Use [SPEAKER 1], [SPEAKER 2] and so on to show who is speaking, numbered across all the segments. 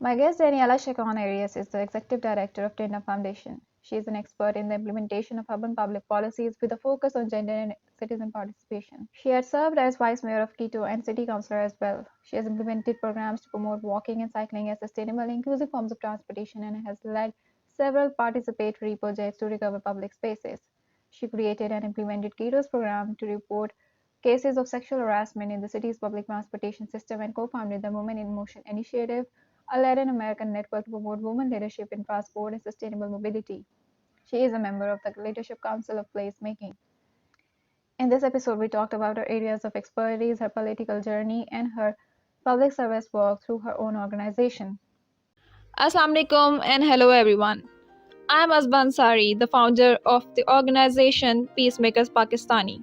[SPEAKER 1] My guest Daniela Chacon Arias is the Executive Director of TANDEM Foundation. She is an expert in the implementation of urban public policies with a focus on gender and citizen participation. She has served as Vice Mayor of Quito and City Councilor as well. She has implemented programs to promote walking and cycling as sustainable and inclusive forms of transportation and has led several participatory projects to recover public spaces. She created and implemented Quito's program to report cases of sexual harassment in the city's public transportation system and co-founded the Women in Motion initiative, a Latin American network to promote women leadership in transport and sustainable mobility. She is a member of the Leadership Council of Placemaking. In this episode, we talked about her areas of expertise, her political journey, and her public service work through her own organization. Assalamu alaikum and hello everyone. I am Asban Sari, the founder of the organization Peacemakers Pakistani,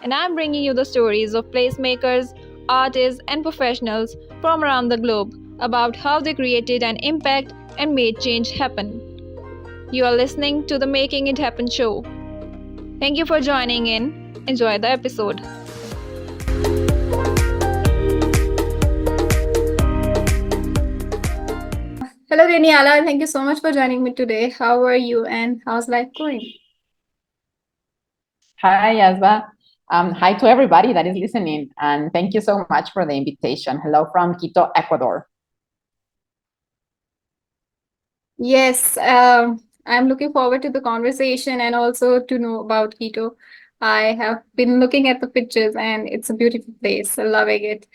[SPEAKER 1] and I am bringing you the stories of placemakers, artists, and professionals from around the globe about how they created an impact and made change happen. You are listening to the Making It Happen show. Thank you for joining in. Enjoy the episode. Hello, Daniela. Thank you so much for joining me today. How are you and how's life going?
[SPEAKER 2] Hi, Yasba. Hi to everybody that is listening, and thank you so much for the invitation. Hello from Quito, Ecuador.
[SPEAKER 1] Yes, I'm looking forward to the conversation and also to know about Quito. I have been looking at the pictures and it's a beautiful place. Loving it.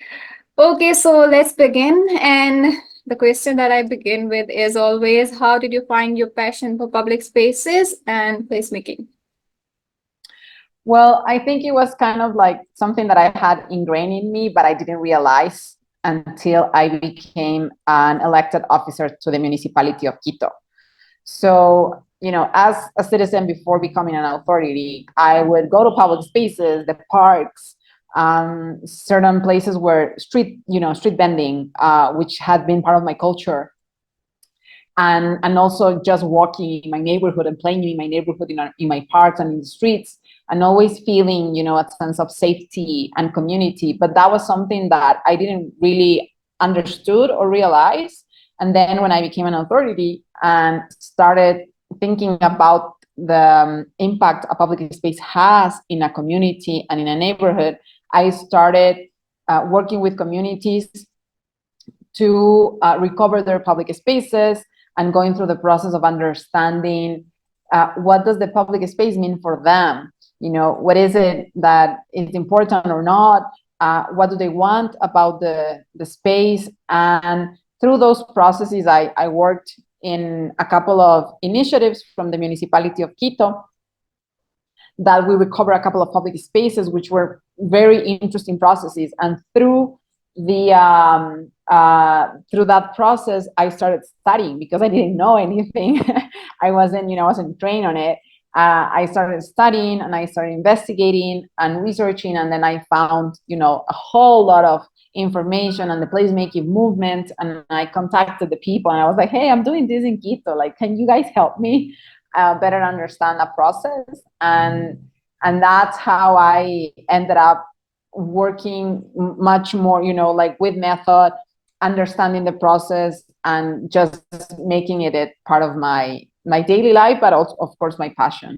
[SPEAKER 1] Okay, so let's begin. And the question that I begin with is always, how did you find your passion for public spaces and placemaking?
[SPEAKER 2] Well, I think it was kind of like something that I had ingrained in me, but I didn't realize until I became an elected officer to the municipality of Quito. So, as a citizen before becoming an authority, I would go to public spaces, the parks, certain places where street vending, which had been part of my culture, and also just walking in my neighborhood and playing in my neighborhood, in my parks and in the streets, and always feeling, a sense of safety and community. But that was something that I didn't really understood or realize. And then when I became an authority and started thinking about the impact a public space has in a community and in a neighborhood, I started working with communities to recover their public spaces and going through the process of understanding what does the public space mean for them. What is it that is important or not? What do they want about the space? And through those processes, I worked in a couple of initiatives from the municipality of Quito that we recover a couple of public spaces, which were very interesting processes. And through that process, I started studying because I didn't know anything. I wasn't trained on it. I started studying and I started investigating and researching, and then I found, a whole lot of information on the placemaking movement. And I contacted the people and I was like, hey, I'm doing this in Quito. Like, can you guys help me better understand the process? And that's how I ended up working much more, like with method, understanding the process, and just making it a part of my daily life, but also, of course, my passion.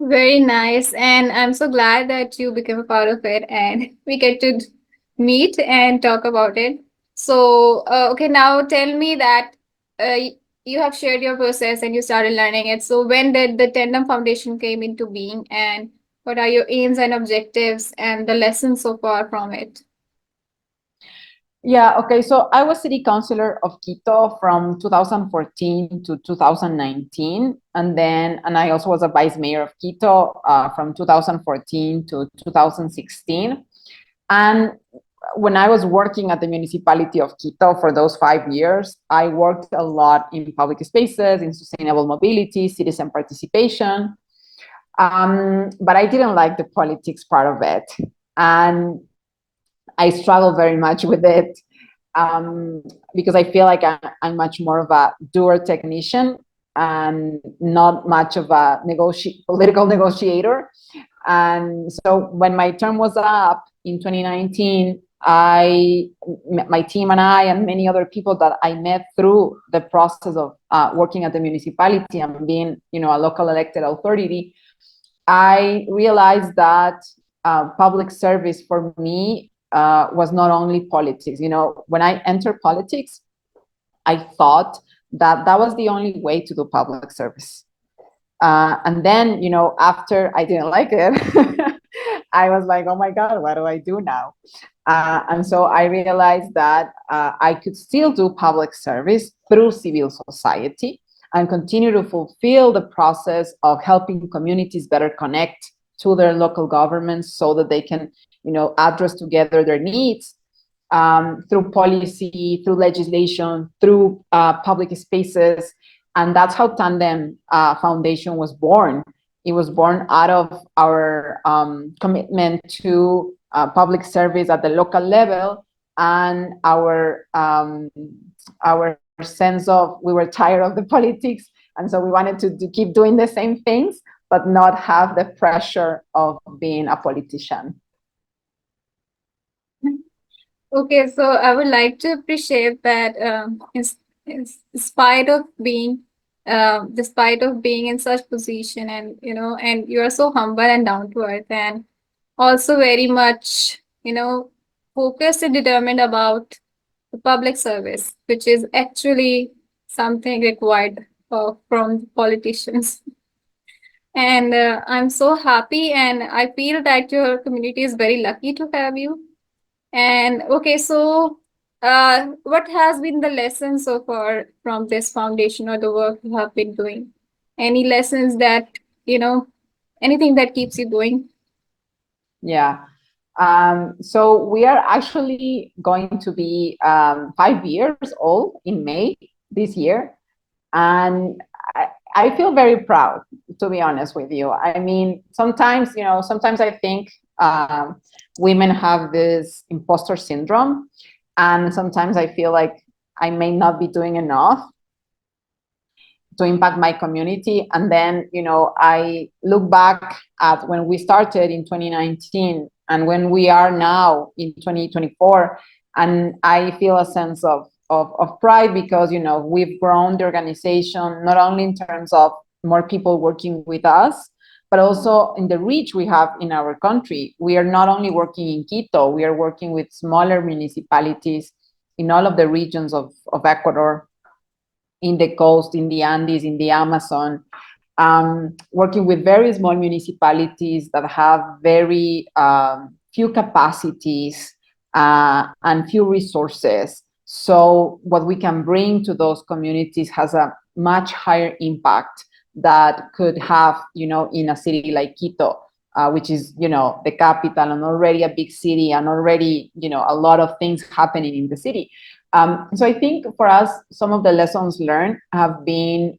[SPEAKER 1] Very nice. And I'm so glad that you became a part of it and we get to meet and talk about it. So, okay, now tell me that uh, you have shared your process and you started learning it. So, when did the Tandem Foundation came into being, and what are your aims and objectives and the lessons so far from it?
[SPEAKER 2] Yeah, okay. So I was city councilor of Quito from 2014 to 2019. And I also was a vice mayor of Quito from 2014 to 2016. And when I was working at the municipality of Quito for those 5 years, I worked a lot in public spaces, in sustainable mobility, citizen participation. But I didn't like the politics part of it. And I struggle very much with it because I feel like I'm much more of a doer technician and not much of a political negotiator. And so when my term was up in 2019, my team and I and many other people that I met through the process of working at the municipality and being, a local elected authority, I realized that public service for me was not only politics. When I entered politics, I thought that that was the only way to do public service. And then, after I didn't like it, I was like, oh my God, what do I do now? And so I realized that I could still do public service through civil society and continue to fulfill the process of helping communities better connect to their local governments so that they can, address together their needs through policy, through legislation, through public spaces. And that's how Tandem Foundation was born. It was born out of our commitment to public service at the local level, and our sense of we were tired of the politics, and so we wanted to keep doing the same things, but not have the pressure of being a politician.
[SPEAKER 3] Okay, so I would like to appreciate that spite of being, despite of being in such position, and and you are so humble and down to earth, and also very much, focused and determined about the public service, which is actually something required from politicians. And I'm so happy, and I feel that your community is very lucky to have you. And okay, so what has been the lesson so far from this foundation or the work you have been doing? Any lessons that, anything that keeps you going?
[SPEAKER 2] Yeah. So we are actually going to be 5 years old in May this year. And I feel very proud, to be honest with you. I mean, sometimes I think women have this imposter syndrome. And sometimes I feel like I may not be doing enough to impact my community. And then, I look back at when we started in 2019 and when we are now in 2024, and I feel a sense of pride because, we've grown the organization, not only in terms of more people working with us, but also in the reach we have in our country. We are not only working in Quito, we are working with smaller municipalities in all of the regions of Ecuador, in the coast, in the Andes, in the Amazon, working with very small municipalities that have very few capacities and few resources. So what we can bring to those communities has a much higher impact that could have, in a city like Quito, which is, the capital and already a big city and already, a lot of things happening in the city. So I think for us, some of the lessons learned have been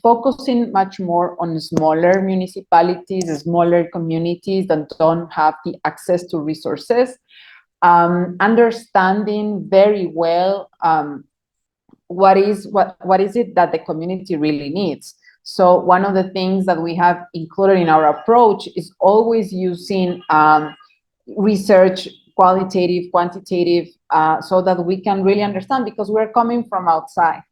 [SPEAKER 2] focusing much more on smaller municipalities, smaller communities that don't have the access to resources, understanding very well what is it that the community really needs. So one of the things that we have included in our approach is always using research, qualitative, quantitative, so that we can really understand, because we're coming from outside.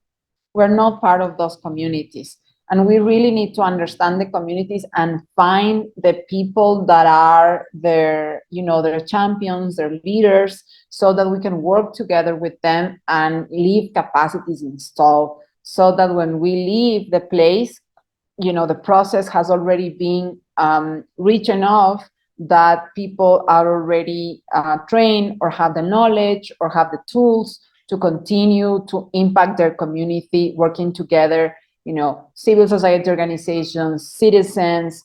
[SPEAKER 2] We're not part of those communities. And we really need to understand the communities and find the people that are their champions, their leaders, so that we can work together with them and leave capacities installed, so that when we leave the place, the process has already been rich enough that people are already trained or have the knowledge or have the tools to continue to impact their community, working together, civil society organizations, citizens,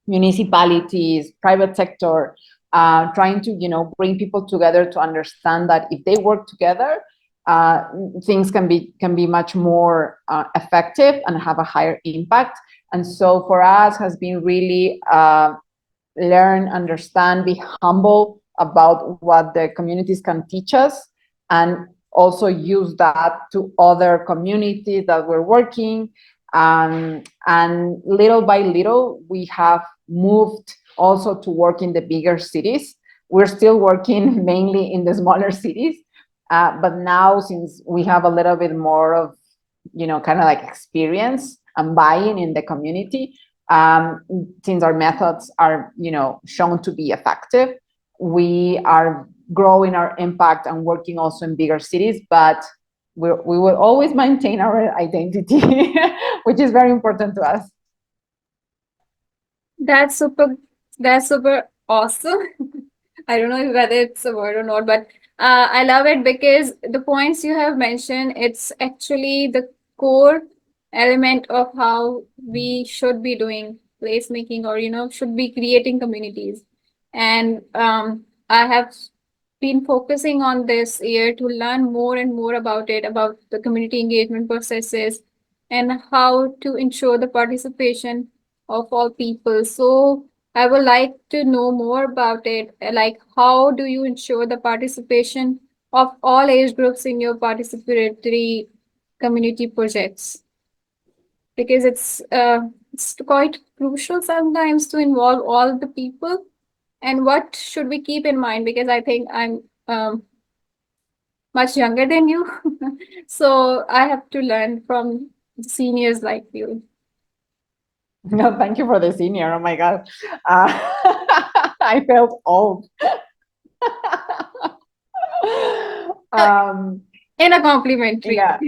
[SPEAKER 2] municipalities, private sector, trying to, bring people together to understand that if they work together, things can be much more effective and have a higher impact. And so for us has been really learn, understand, be humble about what the communities can teach us, and also use that to other communities that we're working. And little by little, we have moved also to work in the bigger cities. We're still working mainly in the smaller cities, but now since we have a little bit more of, kind of like experience and buy-in in the community, since our methods are, shown to be effective, we are growing our impact and working also in bigger cities, but we will always maintain our identity, which is very important to us.
[SPEAKER 3] That's super. That's super awesome. I don't know whether it's a word or not, but I love it because the points you have mentioned, it's actually the core element of how we should be doing placemaking, or should be creating communities. And I have been focusing on this year to learn more and more about it, about the community engagement processes and how to ensure the participation of all people. So I would like to know more about it. Like, how do you ensure the participation of all age groups in your participatory community projects? Because it's quite crucial sometimes to involve all the people. And what should we keep in mind? Because I think I'm much younger than you, so I have to learn from seniors like you.
[SPEAKER 2] No, thank you for the senior. Oh my God. I felt old.
[SPEAKER 3] In a complimentary.
[SPEAKER 2] Yeah.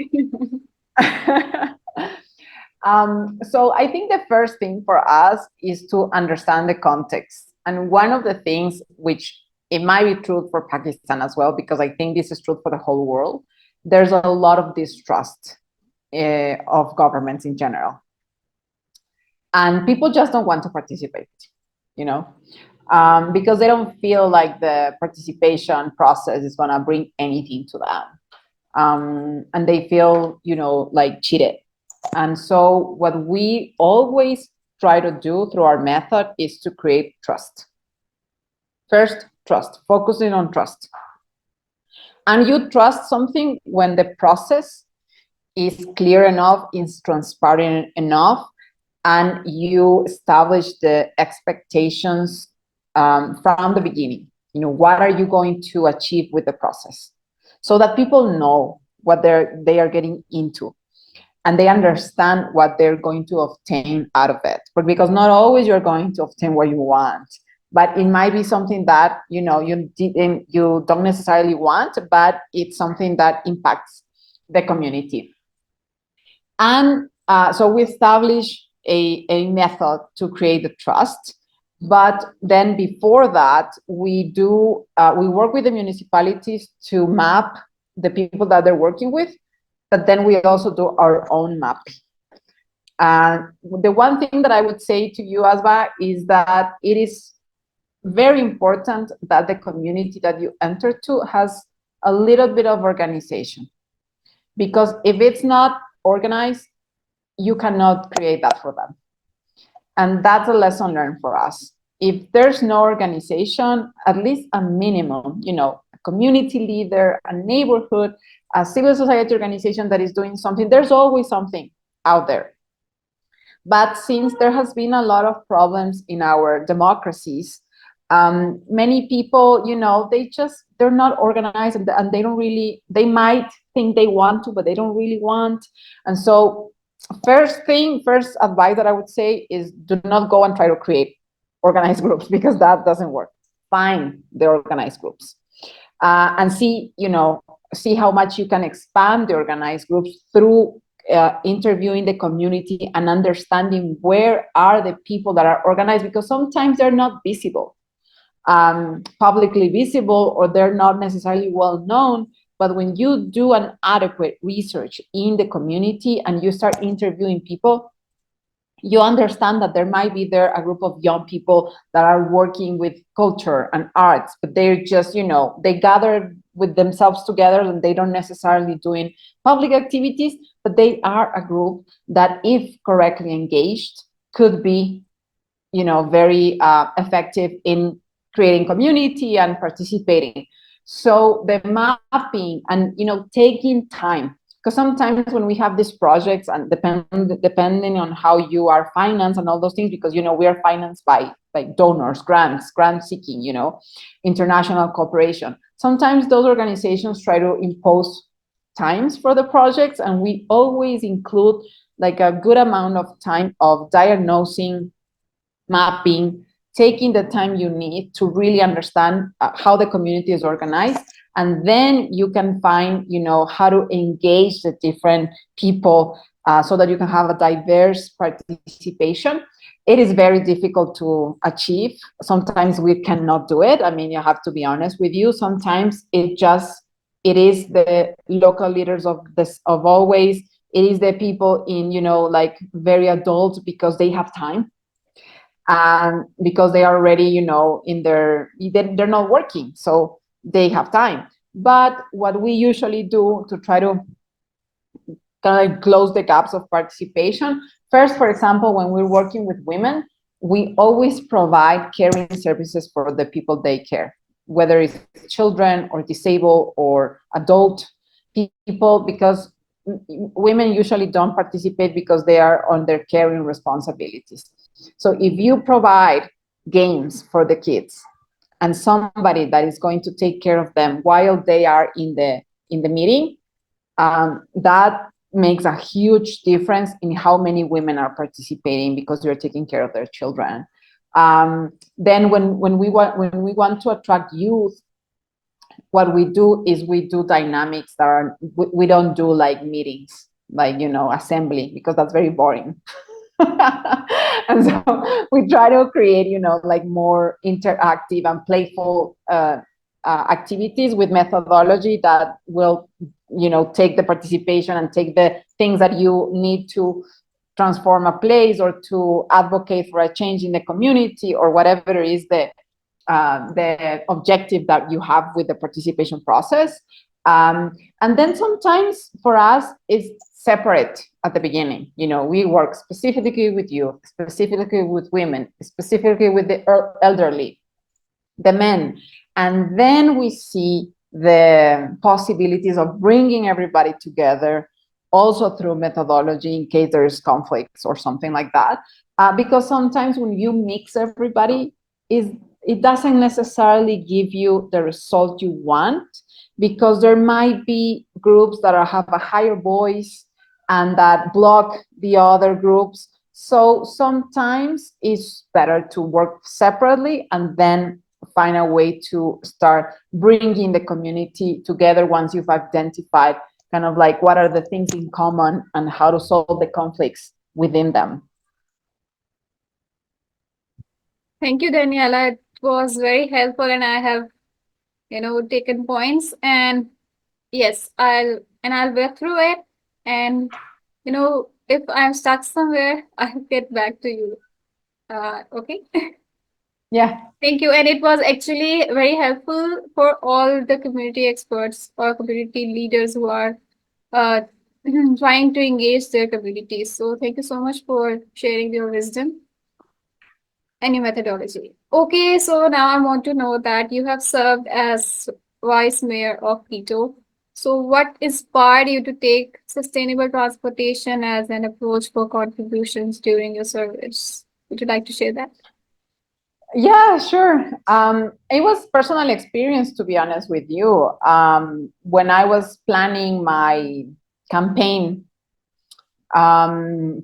[SPEAKER 2] So I think the first thing for us is to understand the context. And one of the things which it might be true for Pakistan as well, because I think this is true for the whole world, there's a lot of distrust of governments in general. And people just don't want to participate, because they don't feel like the participation process is going to bring anything to them. And they feel, like cheated. And so what we always try to do through our method is to create trust. First, trust, focusing on trust. And you trust something when the process is clear enough, is transparent enough, and you establish the expectations from the beginning. What are you going to achieve with the process? So that people know what they are getting into, and they understand what they're going to obtain out of it. But because not always you're going to obtain what you want, but it might be something that you don't necessarily want, but it's something that impacts the community. And so we establish a method to create the trust. But then before that, we work with the municipalities to map the people that they're working with, but then we also do our own mapping. The one thing that I would say to you, Asba, is that it is very important that the community that you enter to has a little bit of organization. Because if it's not organized, you cannot create that for them. And that's a lesson learned for us. If there's no organization, at least a minimum, a community leader, a neighborhood, a civil society organization that is doing something, there's always something out there. But since there has been a lot of problems in our democracies, many people, they're not organized, and they might think they want to, but they don't really want. And so first advice that I would say is do not go and try to create organized groups, because that doesn't work. Find the organized groups and see how much you can expand the organized groups through interviewing the community and understanding where are the people that are organized, because sometimes they're not visible, publicly visible, or they're not necessarily well known. But when you do an adequate research in the community and you start interviewing people, you understand that there might be a group of young people that are working with culture and arts, but they're just, they gather with themselves together and they don't necessarily doing public activities, but they are a group that, if correctly engaged, could be, very effective in creating community and participating. So the mapping and, taking time because sometimes when we have these projects, and depending on how you are financed and all those things, because we are financed by donors, grant seeking, international cooperation. Sometimes those organizations try to impose times for the projects, and we always include like a good amount of time of diagnosing, mapping, taking the time you need to really understand how the community is organized. And then you can find, how to engage the different people so that you can have a diverse participation. It is very difficult to achieve. Sometimes we cannot do it. I mean, you have to be honest with you. Sometimes it is the local leaders of always. It is the people in, like very adult, because they have time, and because they are already, they're not working, so they have time. But what we usually do to try to kind of close the gaps of participation, first, for example, when we're working with women, we always provide caring services for the people they care, whether it's children or disabled or adult people, because women usually don't participate because they are on their caring responsibilities. So if you provide games for the kids and somebody that is going to take care of them while they are in the meeting, that makes a huge difference in how many women are participating because they're taking care of their children. Then when we want to attract youth, what we do is we do dynamics that are, we don't do like meetings, like, assembly, because that's very boring. And so we try to create, like more interactive and playful activities with methodology that will, take the participation and take the things that you need to transform a place or to advocate for a change in the community or whatever is the objective that you have with the participation process. And then sometimes for us, it's separate at the beginning. We work specifically with youth, specifically with women, specifically with the elderly, the men. And then we see the possibilities of bringing everybody together, also through methodology in case there's conflicts or something like that. Because sometimes when you mix everybody, it doesn't necessarily give you the result you want, because there might be groups that have a higher voice and that block the other groups. So sometimes it's better to work separately and then find a way to start bringing the community together once you've identified kind of like what are the things in common and how to solve the conflicts within them.
[SPEAKER 3] Thank you, Daniela. It was very helpful, and I have, taken points. And yes, I'll work through it. And if I'm stuck somewhere, I'll get back to you. Okay.
[SPEAKER 2] Yeah.
[SPEAKER 3] Thank you. And it was actually very helpful for all the community experts or community leaders who are uh, trying to engage their communities. So thank you so much for sharing your wisdom and your methodology. Okay, so now I want to know that you have served as Vice Mayor of Quito. So what inspired you to take sustainable transportation as an approach for contributions during your service? Would you like to share that?
[SPEAKER 2] Yeah, sure. It was personal experience, to be honest with you. When I was planning my campaign to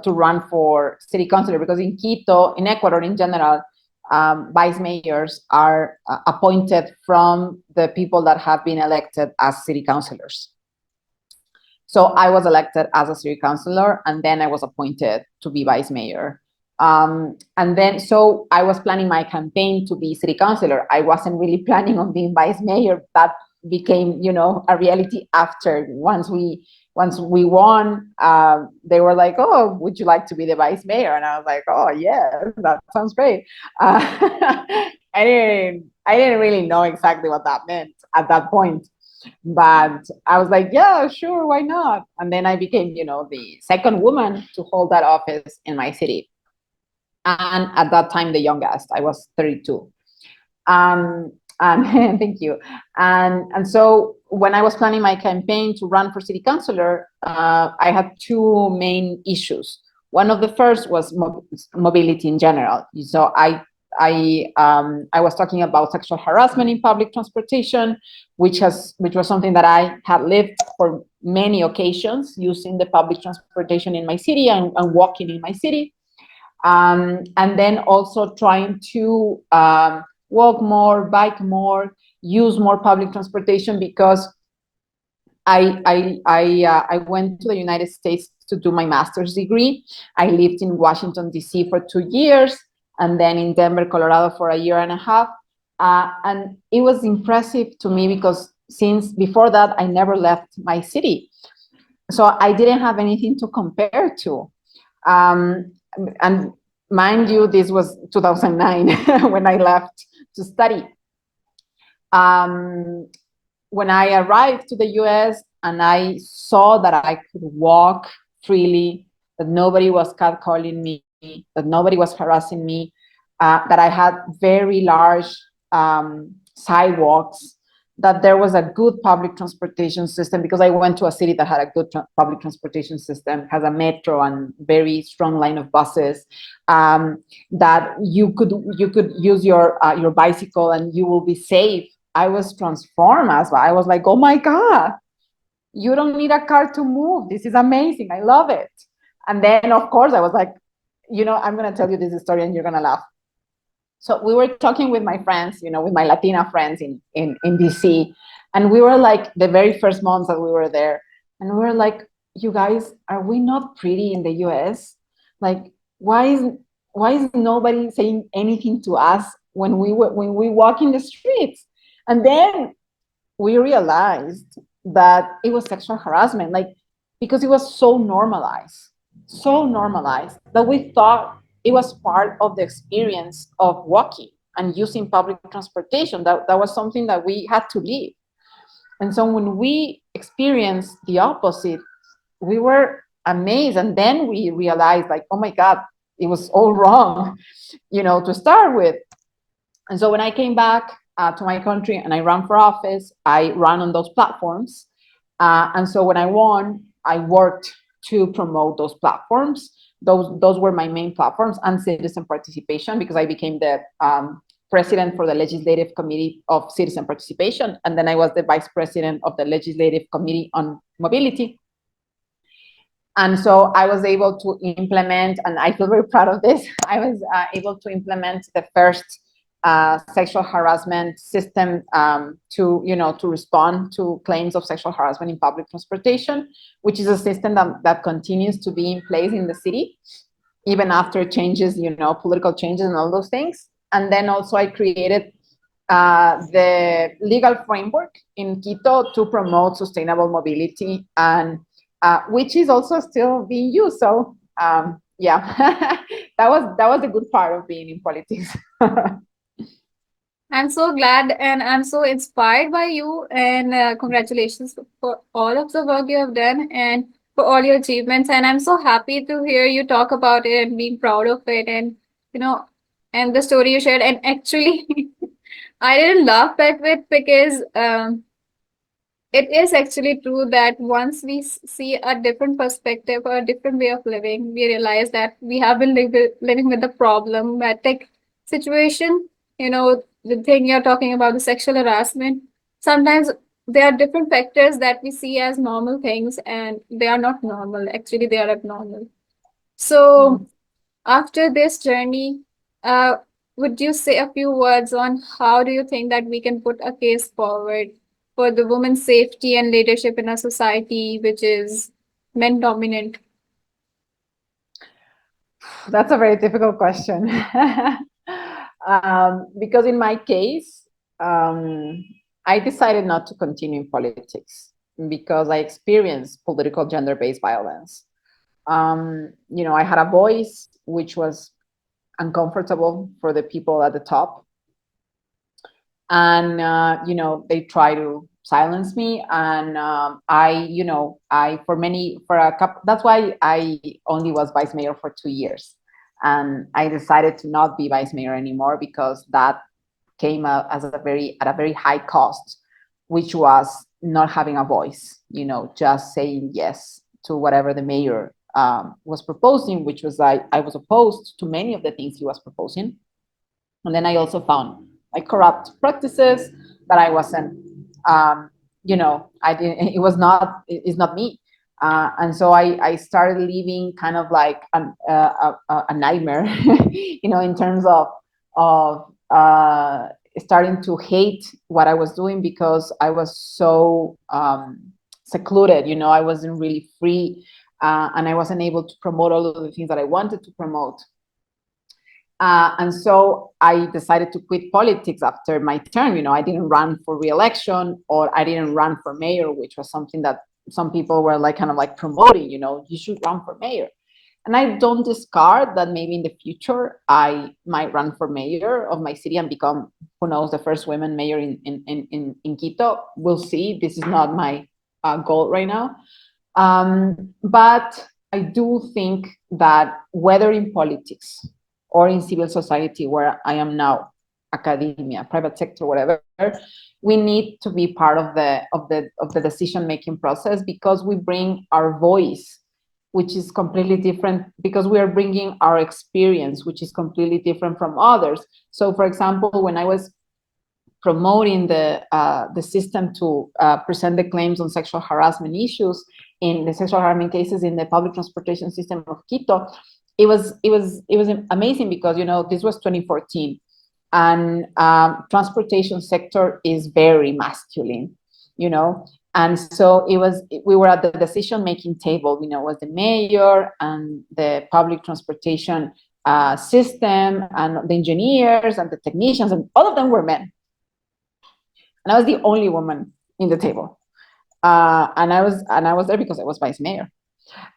[SPEAKER 2] run for city councilor, because in Quito, in Ecuador in general, vice mayors are appointed from the people that have been elected as city councilors. So I was elected as a city councilor, and then I was appointed to be vice mayor. And then, so I was planning my campaign to be city councilor. I wasn't really planning on being vice mayor. That became, a reality after once we won. They were like, "Oh, would you like to be the vice mayor?" And I was like, "Oh, yeah, that sounds great." I didn't really know exactly what that meant at that point. But I was like, yeah, sure, why not? And then I became, the second woman to hold that office in my city. And at that time, the youngest, I was 32. And thank you. And so when I was planning my campaign to run for city councilor, I had two main issues. One of the first was mobility in general. So I was talking about sexual harassment in public transportation, which was something that I had lived for many occasions, using the public transportation in my city and walking in my city. And then also trying to walk more, bike more, use more public transportation, because I went to the United States to do my master's degree. I lived in Washington, D.C. for 2 years, and then in Denver, Colorado for a year and a half. And it was impressive to me because since before that, I never left my city. So I didn't have anything to compare to. And mind you, this was 2009 when I left to study. When I arrived to the US and I saw that I could walk freely, that nobody was catcalling me, that nobody was harassing me, that I had very large sidewalks, that there was a good public transportation system, because I went to a city that had a good public transportation system, has a metro and very strong line of buses, that you could use your bicycle and you will be safe. I was transformed as well. I was like, oh my God, you don't need a car to move. This is amazing. I love it. And then, of course, I was like, I'm going to tell you this story and you're going to laugh. So we were talking with my friends, with my Latina friends in DC. And we were like, the very first months that we were there, and we were like, you guys, are we not pretty in the US? Like, why is nobody saying anything to us when we walk in the streets? And then we realized that it was sexual harassment, like, because it was so normalized that we thought it was part of the experience of walking and using public transportation. That was something that we had to live. And so when we experienced the opposite, we were amazed. And then we realized, like, oh my God, it was all wrong, to start with. And so when I came back to my country and I ran for office, I ran on those platforms. And so when I won, I worked to promote those platforms. Those were my main platforms, and citizen participation, because I became the president for the Legislative Committee of Citizen Participation. And then I was the vice president of the Legislative Committee on Mobility. And so I was able to implement, and I feel very proud of this, I was able to implement the first sexual harassment system to respond to claims of sexual harassment in public transportation, which is a system that continues to be in place in the city, even after changes, political changes and all those things. And then also I created the legal framework in Quito to promote sustainable mobility, and which is also still being used. So yeah, that was the good part of being in politics.
[SPEAKER 3] I'm so glad and I'm so inspired by you. And congratulations for all of the work you have done and for all your achievements. And I'm so happy to hear you talk about it and being proud of it. And, you know, and the story you shared. And actually, I didn't laugh at it because it is actually true that once we see a different perspective or a different way of living, we realize that we have been living with the problematic situation. You know, the thing you're talking about, the sexual harassment. Sometimes there are different factors that we see as normal things, and they are not normal. Actually, they are abnormal. So, after this journey, uh, would you say a few words on how do you think that we can put a case forward for the women's safety and leadership in a society which is men dominant?
[SPEAKER 2] That's a very difficult question. Because in my case, I decided not to continue in politics because I experienced political gender-based violence. I had a voice which was uncomfortable for the people at the top. And, they try to silence me. And that's why I only was vice mayor for 2 years. And I decided to not be vice mayor anymore because that came out as at a very high cost, which was not having a voice, just saying yes to whatever the mayor was proposing, which was I was opposed to many of the things he was proposing. And then I also found like corrupt practices that I wasn't, I didn't, it's not me. And so I started living kind of like a nightmare, in terms of starting to hate what I was doing because I was so secluded, I wasn't really free, and I wasn't able to promote all of the things that I wanted to promote. And so I decided to quit politics after my term. I didn't run for re-election, or I didn't run for mayor, which was something that some people were like kind of like promoting, you should run for mayor. And I don't discard that maybe in the future I might run for mayor of my city and become, who knows, the first women mayor in Quito. We'll see. This is not my goal right now. But I do think that whether in politics or in civil society, where I am now, academia, private sector, whatever, we need to be part of the decision-making process, because we bring our voice, which is completely different, because we are bringing our experience, which is completely different from others. So, for example, when I was promoting the system to present the claims on sexual harassment issues in the sexual harassment cases in the public transportation system of Quito, it was amazing, because this was 2014, and transportation sector is very masculine, and so we were at the decision-making table. Was the mayor and the public transportation system and the engineers and the technicians, and all of them were men. And I was the only woman in the table. And I was there because I was vice mayor.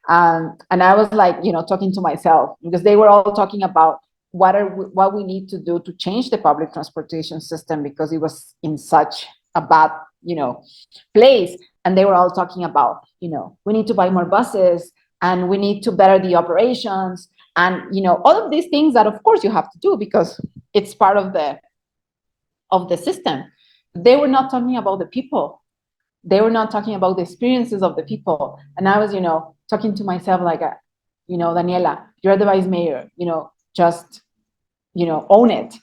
[SPEAKER 2] And I was like, talking to myself, because they were all talking about what we need to do to change the public transportation system, because it was in such a bad, place. And they were all talking about, we need to buy more buses, and we need to better the operations, and, all of these things that of course you have to do because it's part of the system. They were not talking about the people. They were not talking about the experiences of the people. And I was, talking to myself like, Daniela, you're the vice mayor, just, own it.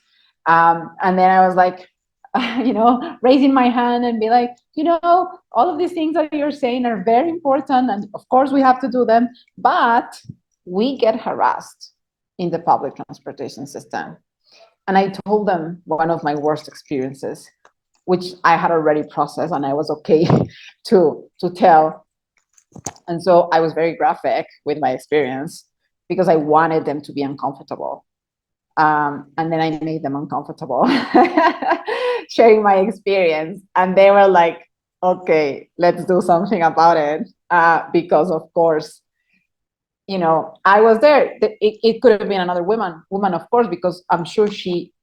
[SPEAKER 2] And then I was like, raising my hand and be like, all of these things that you're saying are very important. And of course we have to do them, but we get harassed in the public transportation system. And I told them one of my worst experiences, which I had already processed and I was okay to tell. And so I was very graphic with my experience because I wanted them to be uncomfortable. And then I made them uncomfortable sharing my experience. And they were like, okay, let's do something about it. Because of course, I was there. It could have been another woman, of course, because I'm sure she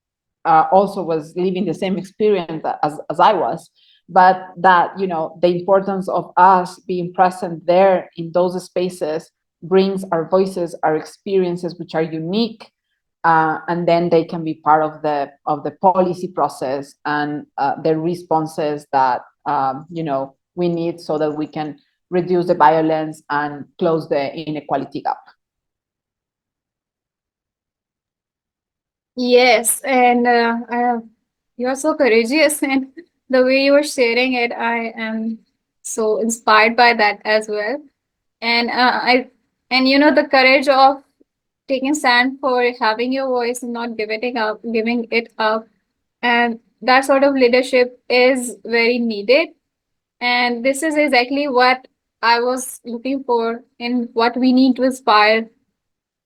[SPEAKER 2] also was living the same experience as I was. But that, the importance of us being present there in those spaces brings our voices, our experiences, which are unique. And then they can be part of the policy process and the responses that we need so that we can reduce the violence and close the inequality gap.
[SPEAKER 3] Yes, and you're so courageous, and the way you were sharing it, I am so inspired by that as well. And the courage of taking stand for having your voice and not giving it up, and that sort of leadership is very needed. And this is exactly what I was looking for in what we need to inspire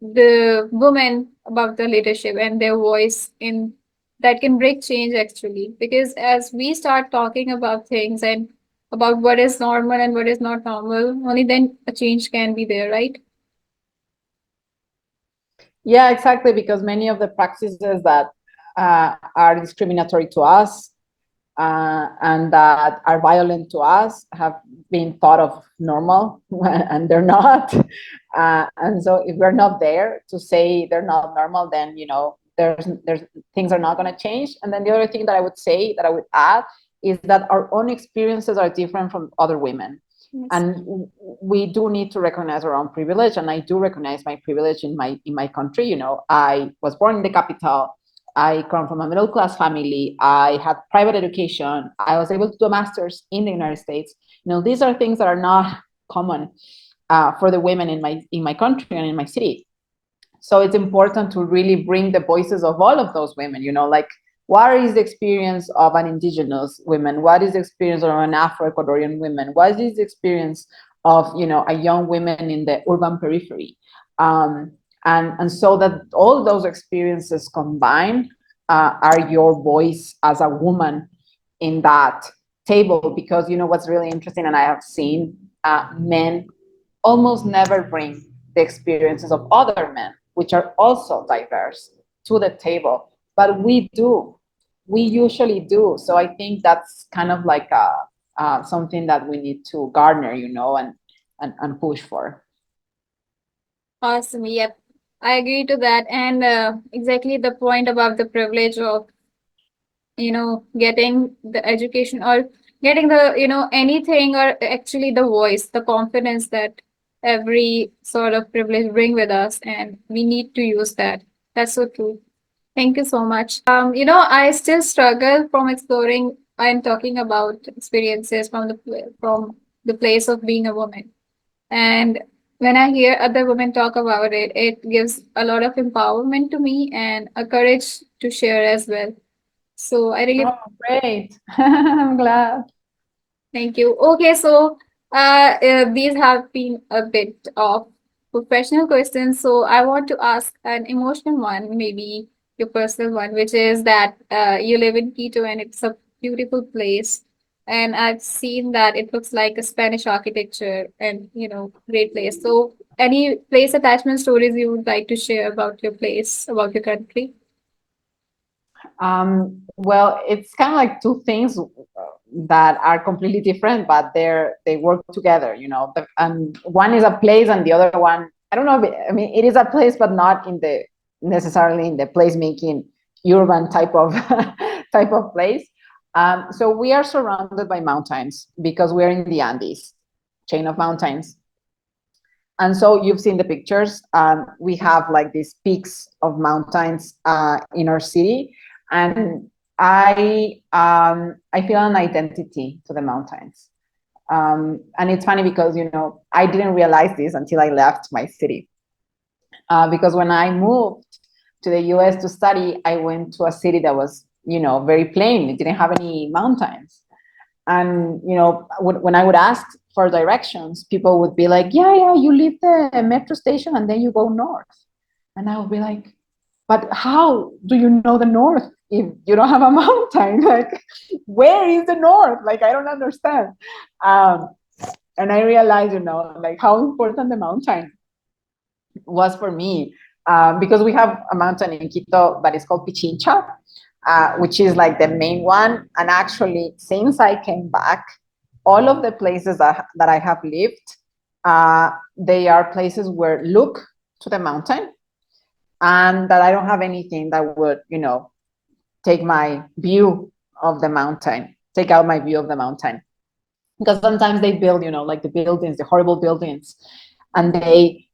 [SPEAKER 3] the women about the leadership and their voice in that can break change actually. Because as we start talking about things and about what is normal and what is not normal, only then a change can be there, right?
[SPEAKER 2] Yeah, exactly, because many of the practices that are discriminatory to us and that are violent to us have been thought of normal, and they're not. And so if we're not there to say they're not normal, then there's things are not going to change. And then the other thing that I would say, that I would add, is that our own experiences are different from other women. Yes. And we do need to recognize our own privilege. And I do recognize my privilege in my country. You know, I was born in the capital. I come from a middle class family. I had private education. I was able to do a master's in the United States. You know, these are things that are not common for the women in my country and in my city. So it's important to really bring the voices of all of those women. You know, like, what is the experience of an indigenous woman? What is the experience of an Afro-Ecuadorian woman? What is the experience of, you know, a young woman in the urban periphery? And so that all those experiences combined are your voice as a woman in that table. Because, you know, what's really interesting, and I have seen men almost never bring the experiences of other men, which are also diverse, to the table. But we do. We usually do. So I think that's kind of like something that we need to garner, you know, and push for.
[SPEAKER 3] Awesome. Yep. I agree to that. And exactly the point about the privilege of, getting the education or getting the, anything, or actually the voice, the confidence that every sort of privilege bring with us. And we need to use that. That's so true. Thank you so much. I still struggle from exploring and talking about experiences from the place of being a woman. And when I hear other women talk about it, it gives a lot of empowerment to me and a courage to share as well. So I really
[SPEAKER 2] great. I'm glad.
[SPEAKER 3] Thank you. Okay, so these have been a bit of professional questions. So I want to ask an emotional one, maybe your personal one, which is that you live in Quito and it's a beautiful place. And I've seen that it looks like a Spanish architecture and, great place. So any place attachment stories you would like to share about your place, about your country?
[SPEAKER 2] Well, it's kind of like two things that are completely different, but they work together, you know. And one is a place, and the other one, I don't know. I mean, it is a place, but not in the necessarily in the placemaking urban type of type of place. So we are surrounded by mountains because we're in the Andes chain of mountains. And so you've seen the pictures. We have like these peaks of mountains in our city, and I feel an identity to the mountains. And it's funny because, you know, I didn't realize this until I left my city. Because when I moved to the US to study, I went to a city that was, you know, very plain. It didn't have any mountains. And, you know, when I would ask for directions, people would be like, yeah, you leave the metro station and then you go north. And I would be like, but how do you know the north if you don't have a mountain? Like, where is the north? Like, I don't understand. And I realized, you know, like how important the mountain was for me. Because we have a mountain in Quito that is called Pichincha, which is like the main one. And actually, since I came back, all of the places that I have lived, they are places where look to the mountain, and that I don't have anything that would, you know, take my view of the mountain, take out my view of the mountain. Because sometimes they build, you know, like the buildings, the horrible buildings, and they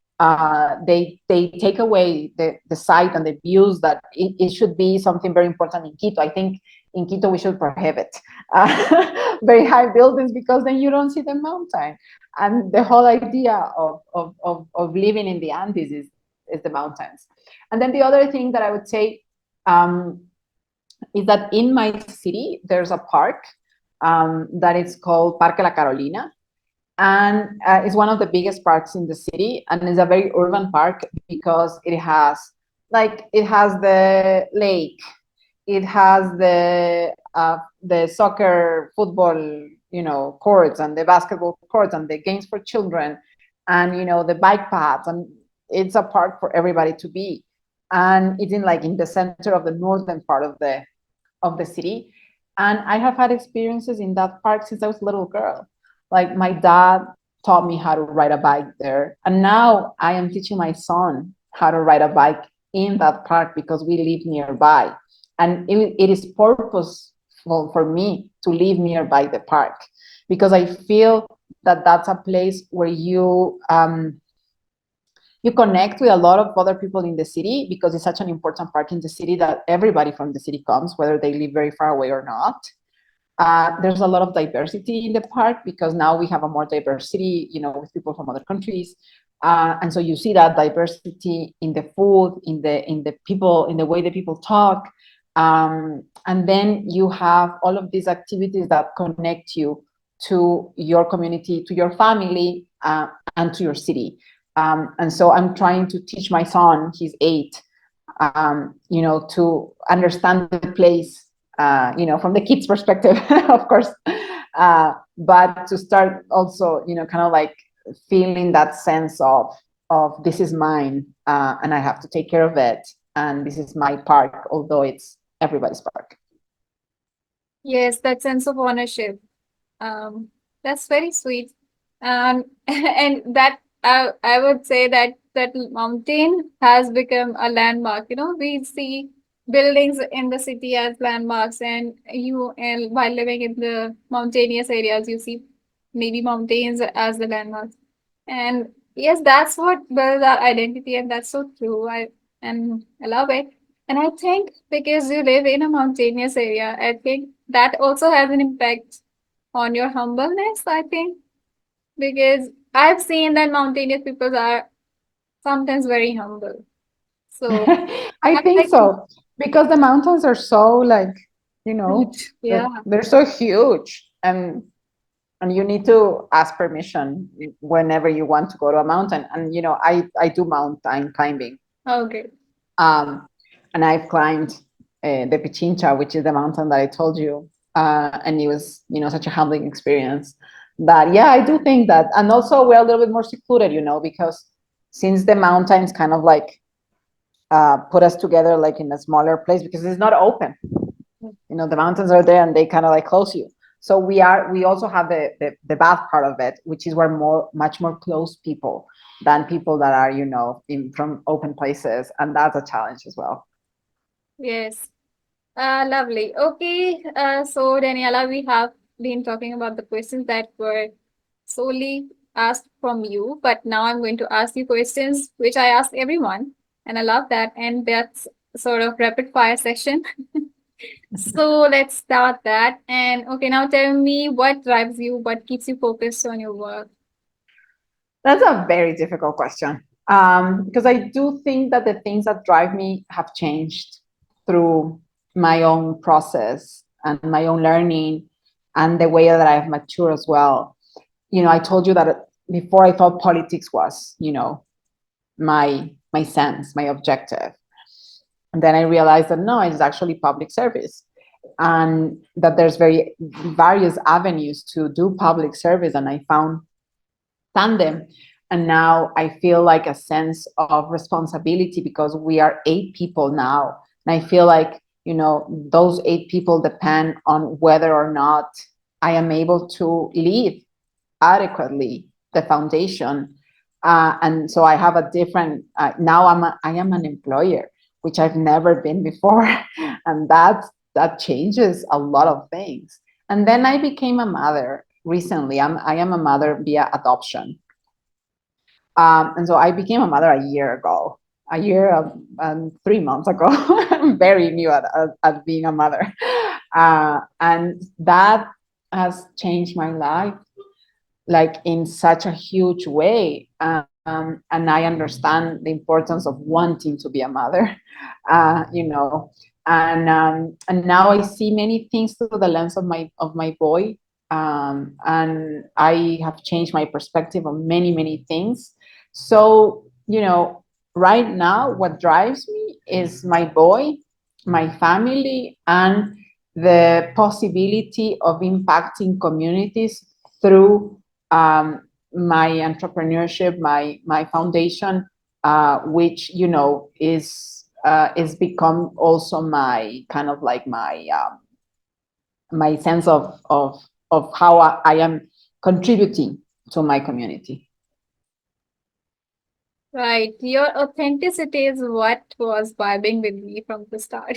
[SPEAKER 2] take away the sight and the views that it should be something very important in Quito. I think in Quito we should prohibit very high buildings, because then you don't see the mountain. And the whole idea of living in the Andes is the mountains. And then the other thing that I would say is that in my city there's a park that is called Parque La Carolina. And it's one of the biggest parks in the city, and it's a very urban park because it has the lake, it has the soccer, football, you know, courts, and the basketball courts, and the games for children, and, you know, the bike paths, and it's a park for everybody to be. And it's in the center of the northern part of the city. And I have had experiences in that park since I was a little girl. Like, my dad taught me how to ride a bike there. And now I am teaching my son how to ride a bike in that park because we live nearby. And it is purposeful for me to live nearby the park because I feel that that's a place where you connect with a lot of other people in the city because it's such an important park in the city that everybody from the city comes, whether they live very far away or not. There's a lot of diversity in the park because now we have a more diverse city, with people from other countries. And so you see that diversity in the food, in the people, in the way that people talk. And then you have all of these activities that connect you to your community, to your family, and to your city. And so I'm trying to teach my son, he's 8, to understand the place, from the kids' perspective, of course, but to start also, kind of like feeling that sense of this is mine, and I have to take care of it, and this is my park, although it's everybody's park.
[SPEAKER 3] Yes, that sense of ownership. That's very sweet. And that I would say that that mountain has become a landmark. We see buildings in the city as landmarks, and while living in the mountainous areas, you see maybe mountains as the landmarks. And yes, that's what builds our identity, and that's so true. I love it. And I think because you live in a mountainous area, I think that also has an impact on your humbleness, I think, because I've seen that mountainous people are sometimes very humble. So
[SPEAKER 2] I think
[SPEAKER 3] I
[SPEAKER 2] so, because the mountains are so like,
[SPEAKER 3] yeah.
[SPEAKER 2] they're so huge, and you need to ask permission whenever you want to go to a mountain. And I do mountain climbing,
[SPEAKER 3] Okay.
[SPEAKER 2] um, and I've climbed the Pichincha, which is the mountain that I told you, and it was such a humbling experience. But yeah, I do think that, and also we're a little bit more secluded, because since the mountains kind of like put us together like in a smaller place because it's not open. The mountains are there and they kind of like close you. So we also have the bad part of it, which is we're much more close people than people that are, from open places. And that's a challenge as well.
[SPEAKER 3] Yes. Lovely. Okay. So Daniela, we have been talking about the questions that were solely asked from you, but now I'm going to ask you questions which I ask everyone, and I love that. And that's sort of rapid fire session. So let's start that. And okay, now tell me what drives you, what keeps you focused on your work.
[SPEAKER 2] That's a very difficult question, because I do think that the things that drive me have changed through my own process and my own learning and the way that I've matured as well. I told you that before I thought politics was, my sense, my objective. And then I realized that no, it's actually public service, and that there's various avenues to do public service. And I found TANDEM. And now I feel like a sense of responsibility because we are 8 people now. And I feel like, those 8 people depend on whether or not I am able to lead adequately the foundation. And so I have a different, now I am an employer, which I've never been before. And that changes a lot of things. And then I became a mother recently. I am a mother via adoption. And so I became a mother a year ago, a year and 3 months ago. I'm very new at being a mother. And that has changed my life, like in such a huge way. And I understand the importance of wanting to be a mother, and now I see many things through the lens of my boy, and I have changed my perspective on many things. So right now, what drives me is my boy, my family, and the possibility of impacting communities through my entrepreneurship, my foundation, which is become also my kind of like my sense of how I am contributing to my community.
[SPEAKER 3] Right. Your authenticity is what was vibing with me from the start.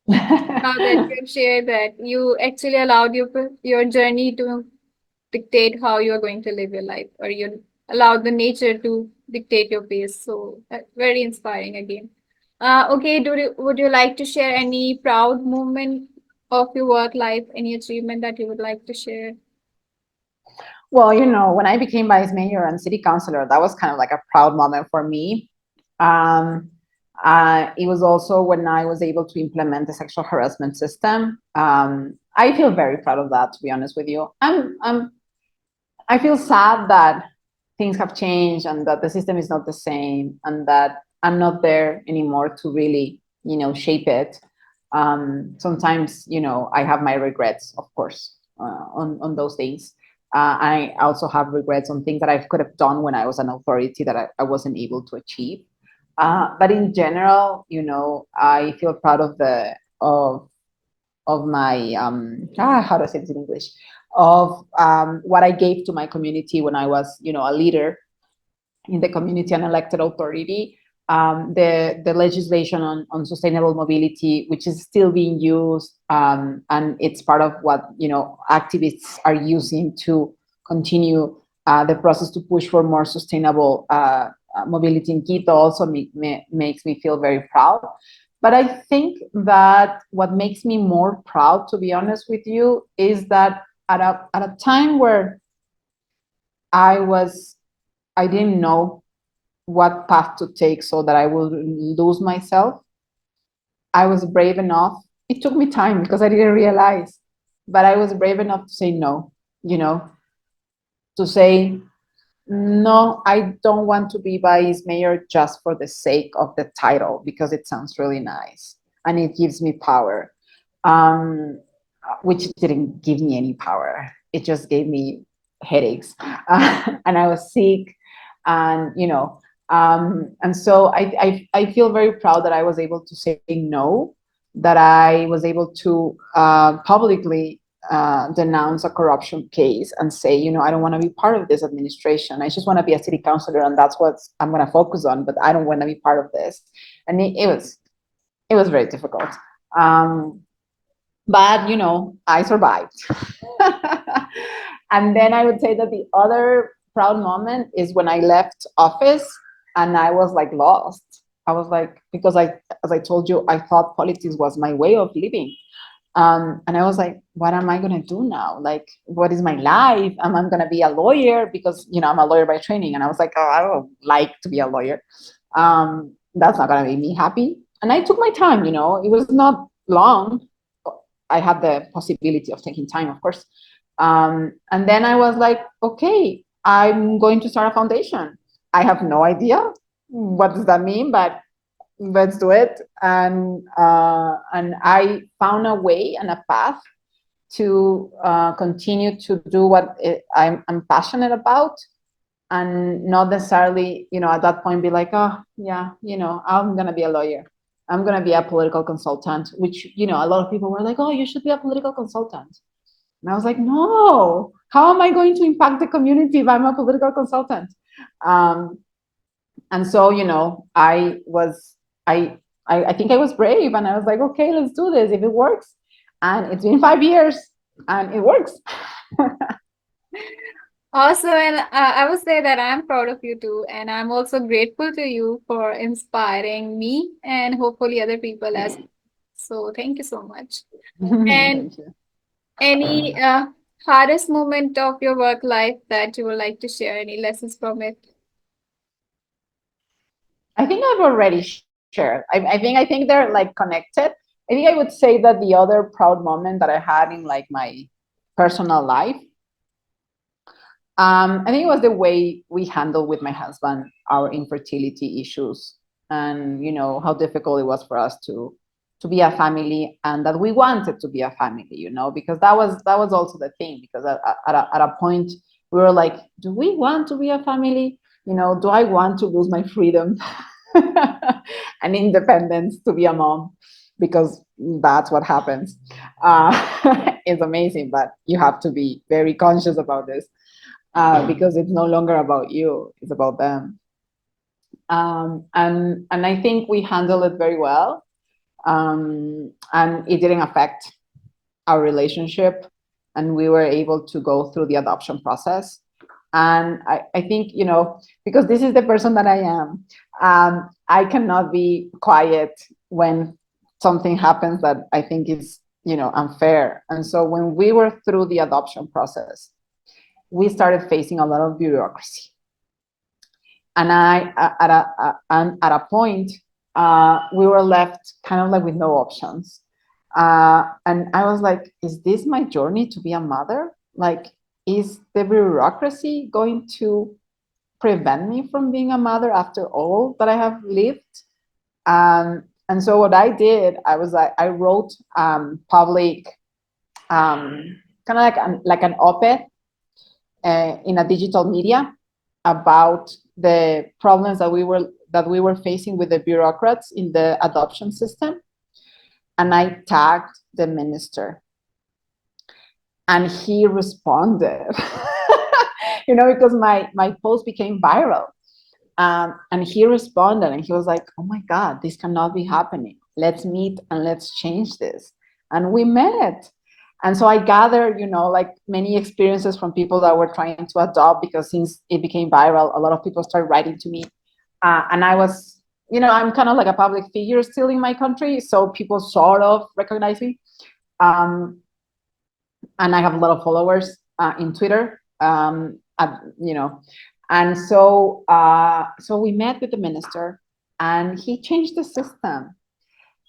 [SPEAKER 3] Now that you have shared that, you actually allowed your journey to dictate how you're going to live your life, or you allowed the nature to dictate your pace. So very inspiring again. Okay, would you like to share any proud moment of your work life, any achievement that you would like to share?
[SPEAKER 2] Well, when I became vice mayor and city councilor, that was kind of like a proud moment for me. Um, it was also when I was able to implement the sexual harassment system. I feel very proud of that, to be honest with you. I feel sad that things have changed and that the system is not the same and that I'm not there anymore to really, shape it. Sometimes, I have my regrets, of course, on those things. I also have regrets on things that I could have done when I was an authority that I wasn't able to achieve. But in general, I feel proud of my how do I say this in English? Of what I gave to my community when I was, a leader in the community and elected authority. The legislation on sustainable mobility, which is still being used, and it's part of what activists are using to continue the process to push for more sustainable mobility in Quito, also makes me feel very proud. But I think that what makes me more proud, to be honest with you, is that at a time where I didn't know what path to take so that I will lose myself, I was brave enough. It took me time because I didn't realize, but I was brave enough to say no, you know, to say, no, I don't want to be vice mayor just for the sake of the title because it sounds really nice and it gives me power, which didn't give me any power. It just gave me headaches, and I was sick, and and so I feel very proud that I was able to say no, that I was able to publicly denounce a corruption case and say, I don't want to be part of this administration. I just want to be a city councilor, and that's what I'm going to focus on. But I don't want to be part of this. And it was very difficult. Um, but I survived. And then I would say that the other proud moment is when I left office and I was like lost. I was like, because as I told you, I thought politics was my way of living. And I was like, what am I going to do now? Like, what is my life? Am I going to be a lawyer? Because, I'm a lawyer by training. And I was like, oh, I don't like to be a lawyer. That's not going to make me happy. And I took my time, it was not long. I had the possibility of taking time, of course. And then I was like, okay, I'm going to start a foundation. I have no idea what does that mean, but let's do it. And I found a way and a path to continue to do what I'm passionate about, and not necessarily, at that point be like, oh yeah, I'm gonna be a lawyer. I'm gonna be a political consultant, which a lot of people were like, oh, you should be a political consultant. And I was like, no, how am I going to impact the community if I'm a political consultant? And so, I think I was brave, and I was like, okay, let's do this if it works. And it's been 5 years and it works.
[SPEAKER 3] Awesome. And I would say that I'm proud of you too. And I'm also grateful to you for inspiring me and hopefully other people as well. So thank you so much. And
[SPEAKER 2] Thank you.
[SPEAKER 3] any hardest moment of your work life that you would like to share, any lessons from it?
[SPEAKER 2] I think I've already shared. I think they're like connected. I think I would say that the other proud moment that I had in like my personal life, I think it was the way we handled with my husband our infertility issues, and how difficult it was for us to be a family, and that we wanted to be a family. Because that was also the thing. Because at a point we were like, do we want to be a family? Do I want to lose my freedom and independence to be a mom? Because that's what happens. It's amazing, but you have to be very conscious about this, because it's no longer about you, it's about them. And I think we handled it very well, and it didn't affect our relationship, and we were able to go through the adoption process. And I think, because this is the person that I am, I cannot be quiet when something happens that I think is, unfair. And so when we were through the adoption process, we started facing a lot of bureaucracy. And at a point, we were left kind of like with no options. And I was like, is this my journey to be a mother? Like, is the bureaucracy going to prevent me from being a mother after all that I have lived? And so what I did, I wrote public, kind of like an op-ed in a digital media about the problems that we were facing with the bureaucrats in the adoption system. And I tagged the minister, and he responded, because my post became viral. And he responded, and he was like, oh my God, this cannot be happening. Let's meet and let's change this. And we met. And so I gathered, like many experiences from people that were trying to adopt, because since it became viral, a lot of people started writing to me. And I was, I'm kind of like a public figure still in my country. So people sort of recognize me. And I have a lot of followers in Twitter, and so we met with the minister, and he changed the system.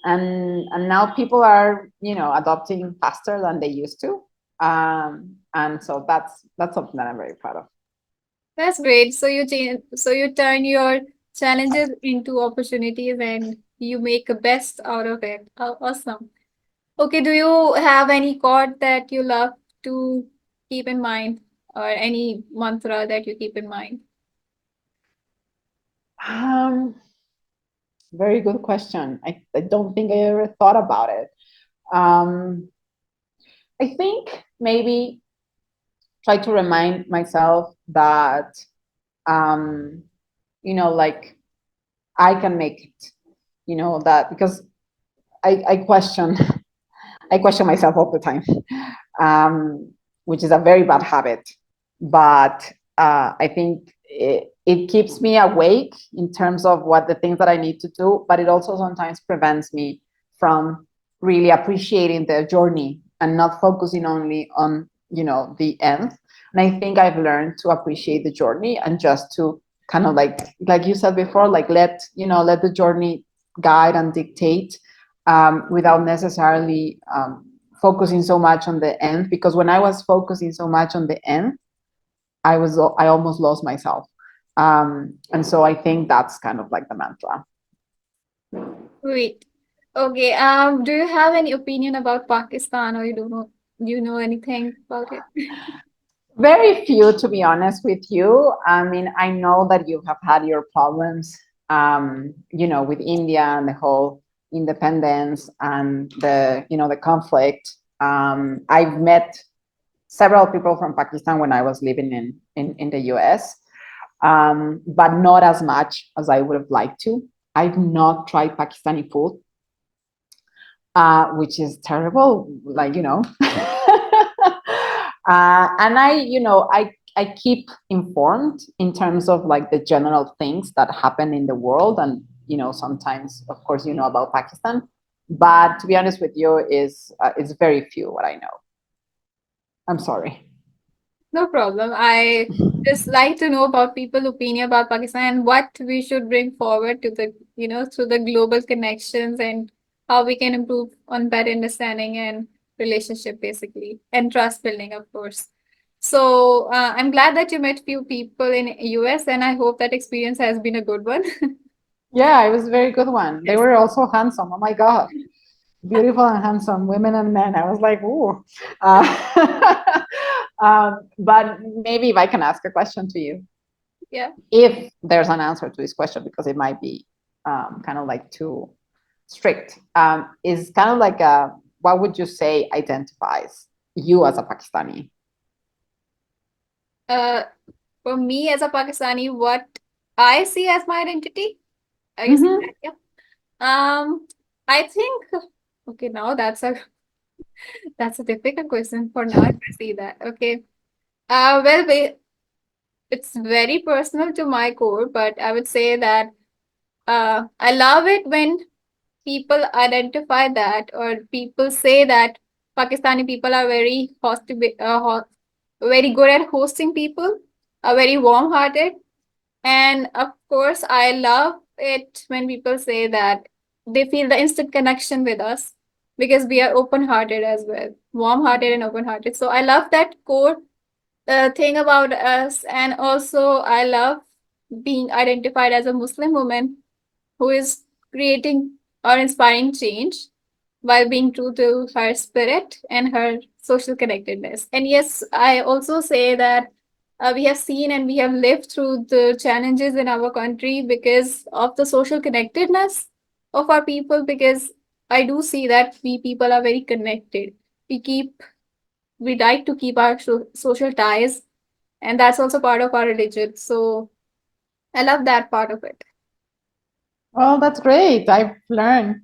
[SPEAKER 2] And now people are, adopting faster than they used to. And so that's something that I'm very proud of.
[SPEAKER 3] That's great. So you turn your challenges into opportunities and you make the best out of it. Awesome. Okay, do you have any quote that you love to keep in mind, or any mantra that you keep in mind?
[SPEAKER 2] Very good question. I don't think I ever thought about it. I think maybe try to remind myself that, like, I can make it, that, because I question myself all the time, which is a very bad habit. But I think it keeps me awake in terms of what the things that I need to do, but it also sometimes prevents me from really appreciating the journey and not focusing only on, the end. And I think I've learned to appreciate the journey, and just to kind of like you said before, like let the journey guide and dictate, without necessarily focusing so much on the end. Because when I was focusing so much on the end, I almost lost myself. And so I think that's kind of like the mantra.
[SPEAKER 3] Wait. Okay. Do you have any opinion about Pakistan, or you don't know? Do you know anything about it?
[SPEAKER 2] Very few, to be honest with you. I mean, I know that you have had your problems, with India and the whole independence and the conflict. I've met several people from Pakistan when I was living in the US, but not as much as I would have liked to. I've not tried Pakistani food, which is terrible, like, and I keep informed in terms of like the general things that happen in the world. And, sometimes, of course, about Pakistan. But to be honest with you, it's very few what I know. I'm sorry.
[SPEAKER 3] No problem. I just like to know about people's opinion about Pakistan and what we should bring forward to the, through the global connections, and how we can improve on better understanding and relationship, basically, and trust building, of course. So I'm glad that you met few people in US, and I hope that experience has been a good one.
[SPEAKER 2] Yeah, it was a very good one. They
[SPEAKER 3] Yes.
[SPEAKER 2] were also handsome. Oh my God. Beautiful and handsome women and men. I was like, ooh. But maybe if I can ask a question to you,
[SPEAKER 3] Yeah.
[SPEAKER 2] if there's an answer to this question, because it might be kind of like too strict, is kind of like what would you say identifies you as a Pakistani?
[SPEAKER 3] Uh, for me as a Pakistani, what I see as my identity. Are you saying
[SPEAKER 2] Mm-hmm.
[SPEAKER 3] that? Yeah. I think okay, now that's a difficult question for now if I see that. Okay. Well, it's very personal to my core, but I would say that I love it when people identify that or people say that Pakistani people are very very good at hosting people, are very warm-hearted, and of course, I love it when people say that they feel the instant connection with us because we are open-hearted as well, warm-hearted and open-hearted. So I love that core thing about us, and also I love being identified as a Muslim woman who is creating or inspiring change while being true to her spirit and her social connectedness. And yes, I also say that we have seen and we have lived through the challenges in our country because of the social connectedness of our people. Because I do see that we people are very connected. We keep, we like to keep our social ties, and that's also part of our religion. So I love that part of it.
[SPEAKER 2] Well, that's great. I've learned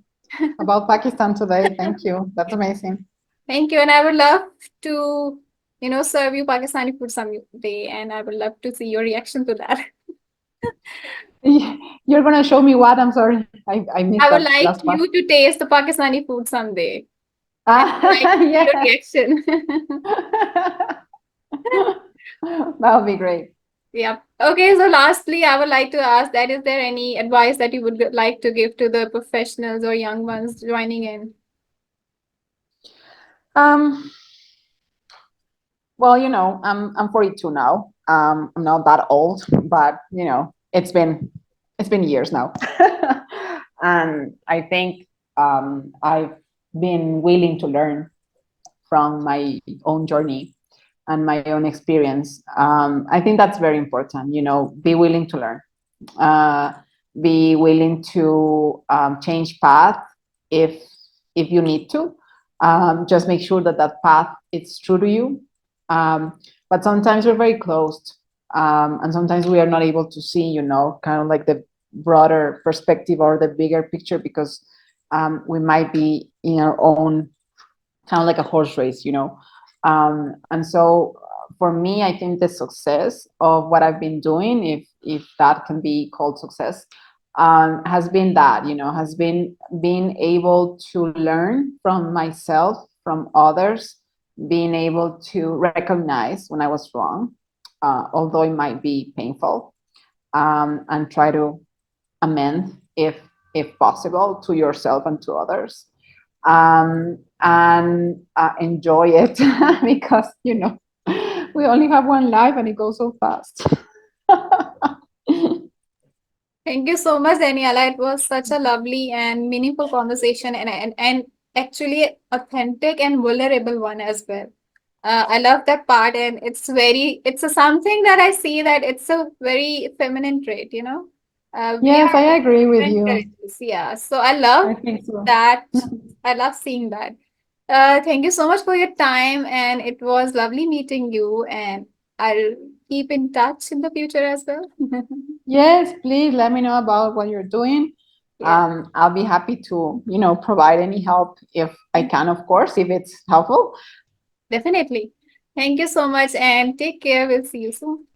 [SPEAKER 2] about Pakistan today. Thank you. That's amazing.
[SPEAKER 3] Thank you. And I would love to, serve you Pakistani food someday. And I would love to see your reaction to that.
[SPEAKER 2] You're gonna show me what? I'm sorry. I missed
[SPEAKER 3] I would
[SPEAKER 2] that
[SPEAKER 3] like
[SPEAKER 2] last part.
[SPEAKER 3] you to taste the Pakistani food someday. And I would like
[SPEAKER 2] Ah,
[SPEAKER 3] to see your
[SPEAKER 2] yeah.
[SPEAKER 3] reaction.
[SPEAKER 2] That'll be great.
[SPEAKER 3] Yeah. Okay. So lastly, I would like to ask that is there any advice that you would like to give to the professionals or young ones joining in?
[SPEAKER 2] Um, well, I'm 42 now. I'm not that old, but it's been years now, and I think I've been willing to learn from my own journey and my own experience. I think that's very important. Be willing to learn, uh, be willing to change path if you need to. Just make sure that path is true to you. But sometimes we're very closed, and sometimes we are not able to see, kind of like the broader perspective or the bigger picture because we might be in our own kind of like a horse race, and so for me, I think the success of what I've been doing, if that can be called success, has been that, has been being able to learn from myself, from others, being able to recognize when I was wrong, although it might be painful, and try to amend if possible to yourself and to others, and enjoy it because we only have one life and it goes so fast.
[SPEAKER 3] Thank you so much, Daniela. It was such a lovely and meaningful conversation and actually authentic and vulnerable one as well. I love that part, and it's a something that I see that it's a very feminine trait, we
[SPEAKER 2] Yes, I
[SPEAKER 3] are
[SPEAKER 2] agree with
[SPEAKER 3] different
[SPEAKER 2] you.
[SPEAKER 3] characters, yeah. So I love
[SPEAKER 2] I think so.
[SPEAKER 3] that. I love seeing that. Thank you so much for your time, and it was lovely meeting you, and I'll keep in touch in the future as well.
[SPEAKER 2] Yes, please let me know about what you're doing.
[SPEAKER 3] Yeah,
[SPEAKER 2] I'll be happy to provide any help if I can, of course, if it's helpful.
[SPEAKER 3] definitely. Thank you so much, and take care. We'll see you soon.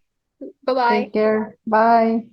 [SPEAKER 3] Bye bye.
[SPEAKER 2] Take care. Bye.